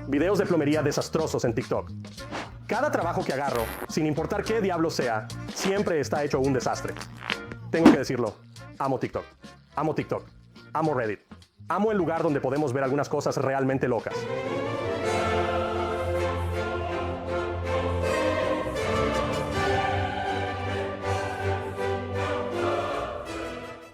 videos de plomería desastrosos en TikTok. Cada trabajo que agarro, sin importar qué diablo sea, siempre está hecho un desastre. Tengo que decirlo, amo TikTok, amo TikTok, amo Reddit, amo el lugar donde podemos ver algunas cosas realmente locas.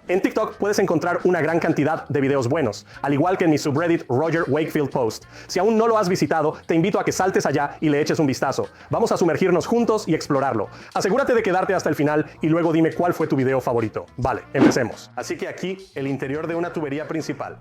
En TikTok puedes encontrar una gran cantidad de videos buenos, al igual que en mi subreddit Roger Wakefield Post. Si aún no lo has visitado, te invito a que saltes allá y le eches un vistazo. Vamos a sumergirnos juntos y explorarlo. Asegúrate de quedarte hasta el final y luego dime cuál fue tu video favorito. Vale, empecemos. Así que aquí, el interior de una tubería principal.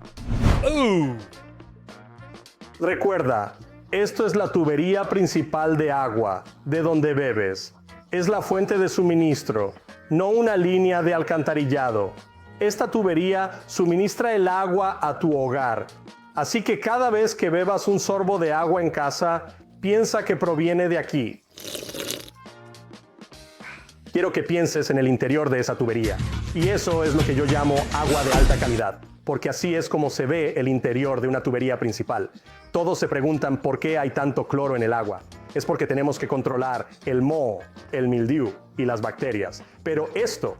Recuerda, esto es la tubería principal de agua, de donde bebes. Es la fuente de suministro, no una línea de alcantarillado. Esta tubería suministra el agua a tu hogar. Así que cada vez que bebas un sorbo de agua en casa, piensa que proviene de aquí. Quiero que pienses en el interior de esa tubería. Y eso es lo que yo llamo agua de alta calidad, porque así es como se ve el interior de una tubería principal. Todos se preguntan por qué hay tanto cloro en el agua. Es porque tenemos que controlar el moho, el mildiu y las bacterias. Pero esto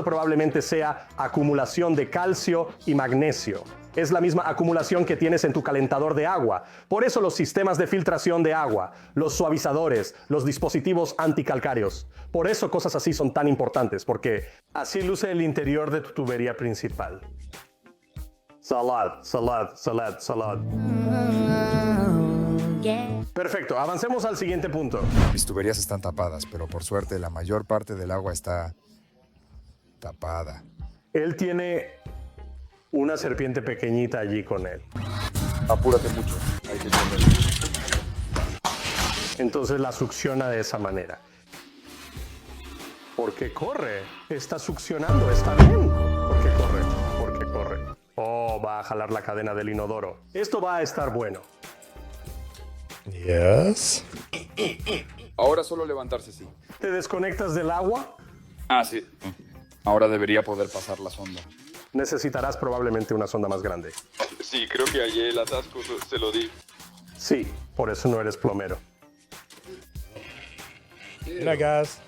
probablemente sea acumulación de calcio y magnesio. Es la misma acumulación que tienes en tu calentador de agua. Por eso los sistemas de filtración de agua, los suavizadores, los dispositivos anticalcáreos. Por eso cosas así son tan importantes, porque así luce el interior de tu tubería principal. Salad, salad, salad, salad. Perfecto, avancemos al siguiente punto. Mis tuberías están tapadas, pero por suerte la mayor parte del agua está tapada. Él tiene una serpiente pequeñita allí con él. Apúrate mucho, hay que esconder. Entonces la succiona de esa manera. ¿Por qué corre? Está succionando, está bien. ¿Por qué corre? ¿Por qué corre? Oh, va a jalar la cadena del inodoro. Esto va a estar bueno. Yes. Ahora solo levantarse, sí. ¿Te desconectas del agua? Ah, sí. Ahora debería poder pasar la sonda. Necesitarás probablemente una sonda más grande. Sí, creo que ayer el atasco se lo di. Sí, por eso no eres plomero. Mira, gas.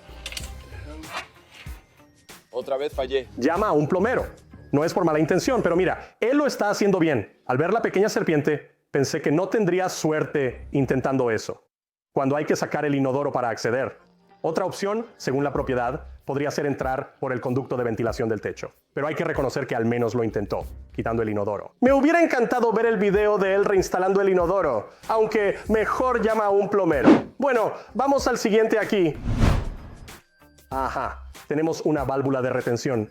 Otra vez fallé. Llama a un plomero. No es por mala intención, pero mira, él lo está haciendo bien. Al ver la pequeña serpiente, pensé que no tendría suerte intentando eso, cuando hay que sacar el inodoro para acceder. Otra opción, según la propiedad, podría ser entrar por el conducto de ventilación del techo. Pero hay que reconocer que al menos lo intentó, quitando el inodoro. Me hubiera encantado ver el video de él reinstalando el inodoro, aunque mejor llama a un plomero. Bueno, vamos al siguiente aquí. Ajá, tenemos una válvula de retención.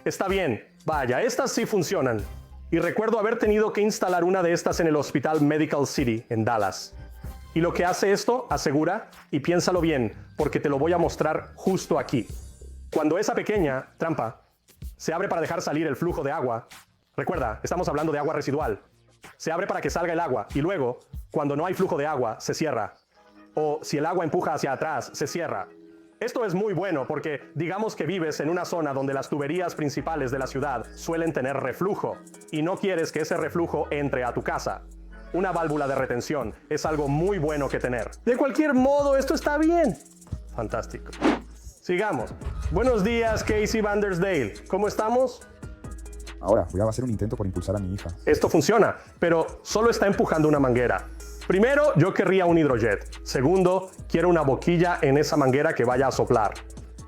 Está bien, vaya, estas sí funcionan. Y recuerdo haber tenido que instalar una de estas en el Hospital Medical City, en Dallas. Y lo que hace esto, asegura, y piénsalo bien, porque te lo voy a mostrar justo aquí. Cuando esa pequeña trampa se abre para dejar salir el flujo de agua, recuerda, estamos hablando de agua residual, se abre para que salga el agua y luego, cuando no hay flujo de agua, se cierra. O si el agua empuja hacia atrás, se cierra. Esto es muy bueno porque digamos que vives en una zona donde las tuberías principales de la ciudad suelen tener reflujo y no quieres que ese reflujo entre a tu casa. Una válvula de retención es algo muy bueno que tener. De cualquier modo, esto está bien. Fantástico. Sigamos. Buenos días, Casey Vandersdale. ¿Cómo estamos? Ahora voy a hacer un intento por impulsar a mi hija. Esto funciona, pero solo está empujando una manguera. Primero, yo querría un hidrojet. Segundo, quiero una boquilla en esa manguera que vaya a soplar.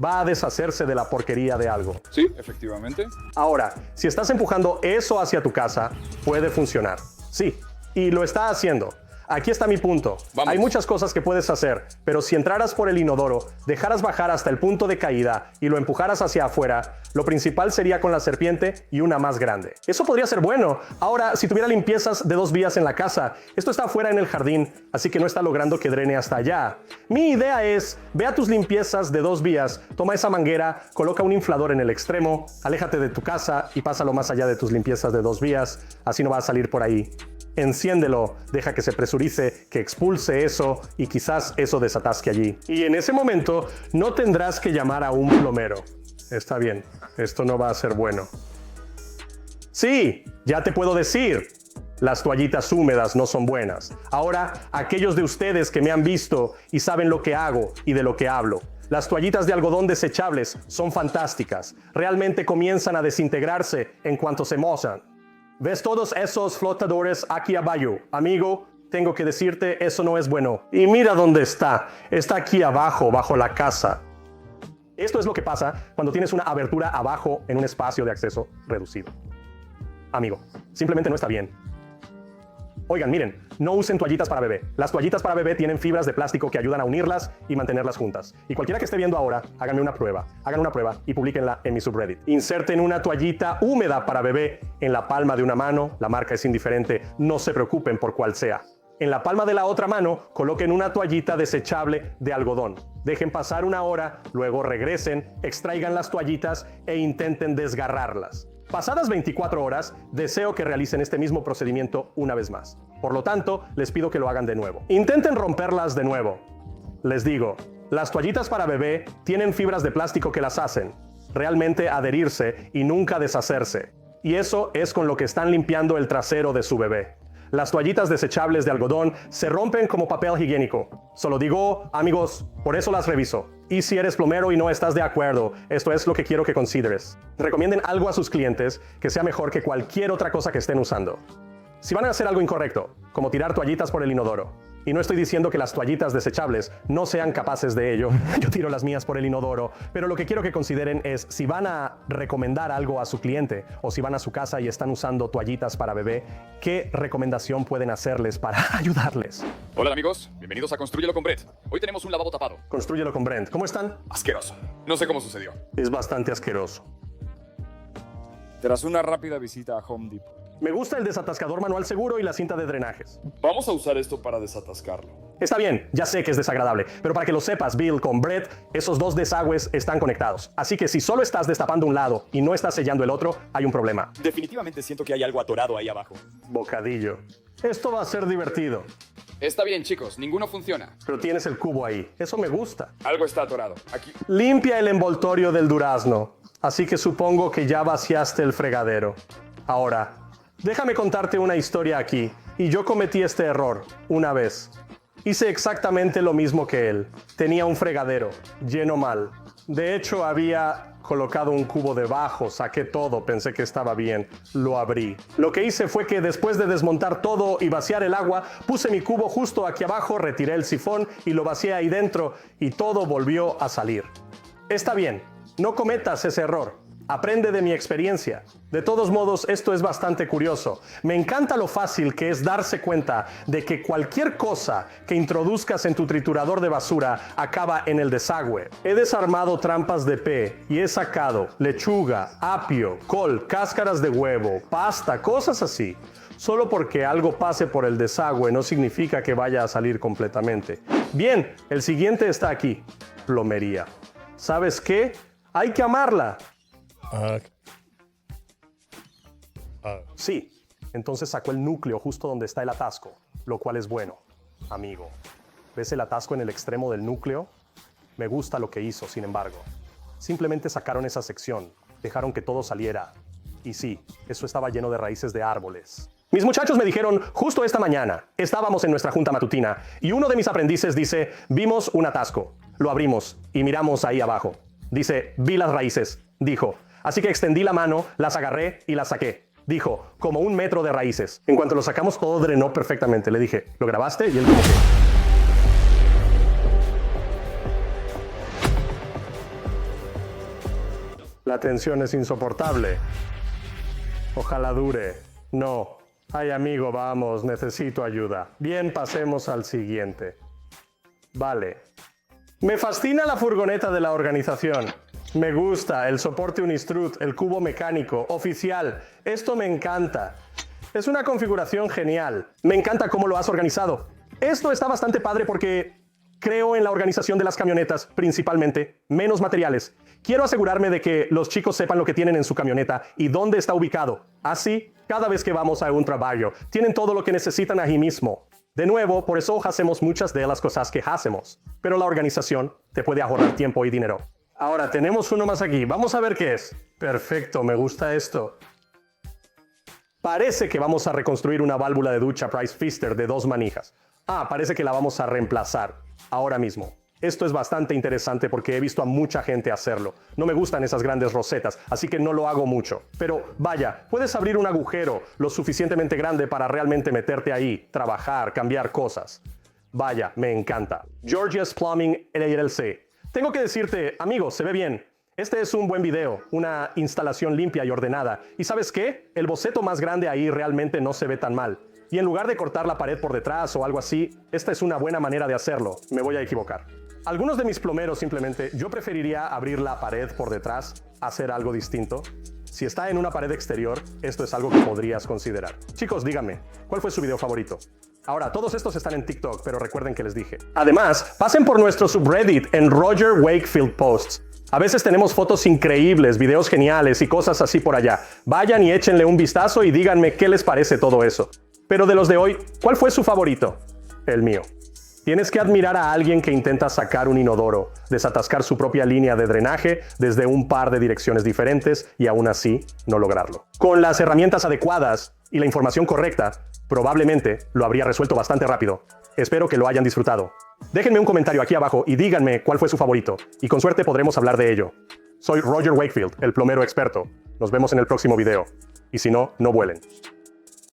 Va a deshacerse de la porquería de algo. Sí, efectivamente. Ahora, si estás empujando eso hacia tu casa, puede funcionar. Sí, y lo está haciendo. Aquí está mi punto. Vamos. Hay muchas cosas que puedes hacer, pero si entraras por el inodoro, dejaras bajar hasta el punto de caída y lo empujaras hacia afuera, lo principal sería con la serpiente y una más grande. Eso podría ser bueno. Ahora, si tuviera limpiezas de 2 vías en la casa, esto está afuera en el jardín, así que no está logrando que drene hasta allá. Mi idea es, ve a tus limpiezas de 2 vías, toma esa manguera, coloca un inflador en el extremo, aléjate de tu casa y pásalo más allá de tus limpiezas de 2 vías, así no va a salir por ahí. Enciéndelo, deja que se presurice, que expulse eso y quizás eso desatasque allí. Y en ese momento no tendrás que llamar a un plomero. Está bien, esto no va a ser bueno. Sí, ya te puedo decir. Las toallitas húmedas no son buenas. Ahora, aquellos de ustedes que me han visto y saben lo que hago y de lo que hablo. Las toallitas de algodón desechables son fantásticas. Realmente comienzan a desintegrarse en cuanto se mozan. ¿Ves todos esos flotadores aquí abajo? Amigo, tengo que decirte, eso no es bueno. Y mira dónde está. Está aquí abajo, bajo la casa. Esto es lo que pasa cuando tienes una abertura abajo en un espacio de acceso reducido. Amigo, simplemente no está bien. Oigan, miren, no usen toallitas para bebé. Las toallitas para bebé tienen fibras de plástico que ayudan a unirlas y mantenerlas juntas. Y cualquiera que esté viendo ahora, háganme una prueba. Hagan una prueba y publíquenla en mi subreddit. Inserten una toallita húmeda para bebé en la palma de una mano. La marca es indiferente. No se preocupen por cuál sea. En la palma de la otra mano, coloquen una toallita desechable de algodón. Dejen pasar una hora, luego regresen, extraigan las toallitas e intenten desgarrarlas. Pasadas 24 horas, deseo que realicen este mismo procedimiento una vez más. Por lo tanto, les pido que lo hagan de nuevo. Intenten romperlas de nuevo. Les digo, las toallitas para bebé tienen fibras de plástico que las hacen realmente adherirse y nunca deshacerse. Y eso es con lo que están limpiando el trasero de su bebé. Las toallitas desechables de algodón se rompen como papel higiénico. Solo digo, amigos, por eso las reviso. Y si eres plomero y no estás de acuerdo, esto es lo que quiero que consideres. Recomienden algo a sus clientes que sea mejor que cualquier otra cosa que estén usando. Si van a hacer algo incorrecto, como tirar toallitas por el inodoro, y no estoy diciendo que las toallitas desechables no sean capaces de ello, yo tiro las mías por el inodoro, pero lo que quiero que consideren es si van a recomendar algo a su cliente o si van a su casa y están usando toallitas para bebé, ¿qué recomendación pueden hacerles para ayudarles? Hola amigos, bienvenidos a Constrúyelo con Brett. Hoy tenemos un lavabo tapado. Constrúyelo con Brent. ¿Cómo están? Asqueroso. No sé cómo sucedió. Es bastante asqueroso. Tras una rápida visita a Home Depot. Me gusta el desatascador manual seguro y la cinta de drenajes. Vamos a usar esto para desatascarlo. Está bien, ya sé que es desagradable, pero para que lo sepas, Bill, con Brett, esos dos desagües están conectados. Así que si solo estás destapando un lado y no estás sellando el otro, hay un problema. Definitivamente siento que hay algo atorado ahí abajo. Bocadillo. Esto va a ser divertido. Está bien chicos, ninguno funciona. Pero tienes el cubo ahí. Eso me gusta. Algo está atorado. Aquí. Limpia el envoltorio del durazno. Así que supongo que ya vaciaste el fregadero. Ahora, déjame contarte una historia aquí. Y yo cometí este error una vez. Hice exactamente lo mismo que él. Tenía un fregadero lleno mal. De hecho, había colocado un cubo debajo, saqué todo, pensé que estaba bien, lo abrí. Lo que hice fue que después de desmontar todo y vaciar el agua, puse mi cubo justo aquí abajo, retiré el sifón y lo vacié ahí dentro y todo volvió a salir. Está bien, no cometas ese error. Aprende de mi experiencia. De todos modos, esto es bastante curioso. Me encanta lo fácil que es darse cuenta de que cualquier cosa que introduzcas en tu triturador de basura acaba en el desagüe. He desarmado trampas de pez y he sacado lechuga, apio, col, cáscaras de huevo, pasta, cosas así. Solo porque algo pase por el desagüe no significa que vaya a salir completamente. Bien, el siguiente está aquí. Plomería. ¿Sabes qué? Hay que amarla. Sí, entonces sacó el núcleo justo donde está el atasco, lo cual es bueno, amigo. ¿Ves el atasco en el extremo del núcleo? Me gusta lo que hizo, sin embargo. Simplemente sacaron esa sección, dejaron que todo saliera. Y sí, eso estaba lleno de raíces de árboles. Mis muchachos me dijeron justo esta mañana, estábamos en nuestra junta matutina, y uno de mis aprendices dice, vimos un atasco. Lo abrimos y miramos ahí abajo. Dice, vi las raíces, dijo. Así que extendí la mano, las agarré y las saqué. Dijo, como 1 metro de raíces. En cuanto lo sacamos, todo drenó perfectamente. Le dije, ¿lo grabaste? Y él como que... La tensión es insoportable. Ojalá dure. No. Ay, amigo, vamos, necesito ayuda. Bien, pasemos al siguiente. Vale. Me fascina la furgoneta de la organización. Me gusta el soporte Unistrut, el cubo mecánico, oficial. Esto me encanta. Es una configuración genial. Me encanta cómo lo has organizado. Esto está bastante padre porque creo en la organización de las camionetas, principalmente, menos materiales. Quiero asegurarme de que los chicos sepan lo que tienen en su camioneta y dónde está ubicado. Así, cada vez que vamos a un trabajo, tienen todo lo que necesitan ahí mismo. De nuevo, por eso hacemos muchas de las cosas que hacemos. Pero la organización te puede ahorrar tiempo y dinero. Ahora, tenemos uno más aquí. Vamos a ver qué es. Perfecto, me gusta esto. Parece que vamos a reconstruir una válvula de ducha Price Pfister de 2 manijas. Parece que la vamos a reemplazar ahora mismo. Esto es bastante interesante porque he visto a mucha gente hacerlo. No me gustan esas grandes rosetas, así que no lo hago mucho. Pero vaya, puedes abrir un agujero lo suficientemente grande para realmente meterte ahí, trabajar, cambiar cosas. Vaya, me encanta. Georgia's Plumbing LLC. Tengo que decirte, amigo, se ve bien. Este es un buen video, una instalación limpia y ordenada. ¿Y sabes qué? El boceto más grande ahí realmente no se ve tan mal. Y en lugar de cortar la pared por detrás o algo así, esta es una buena manera de hacerlo. Me voy a equivocar. Algunos de mis plomeros simplemente, yo preferiría abrir la pared por detrás, hacer algo distinto. Si está en una pared exterior, esto es algo que podrías considerar. Chicos, díganme, ¿cuál fue su video favorito? Ahora, todos estos están en TikTok, pero recuerden que les dije. Además, pasen por nuestro subreddit en Roger Wakefield Posts. A veces tenemos fotos increíbles, videos geniales y cosas así por allá. Vayan y échenle un vistazo y díganme qué les parece todo eso. Pero de los de hoy, ¿cuál fue su favorito? El mío. Tienes que admirar a alguien que intenta sacar un inodoro, desatascar su propia línea de drenaje desde un par de direcciones diferentes y aún así no lograrlo. Con las herramientas adecuadas y la información correcta, probablemente lo habría resuelto bastante rápido. Espero que lo hayan disfrutado. Déjenme un comentario aquí abajo y díganme cuál fue su favorito, y con suerte podremos hablar de ello. Soy Roger Wakefield, el plomero experto. Nos vemos en el próximo video. Y si no, no vuelen.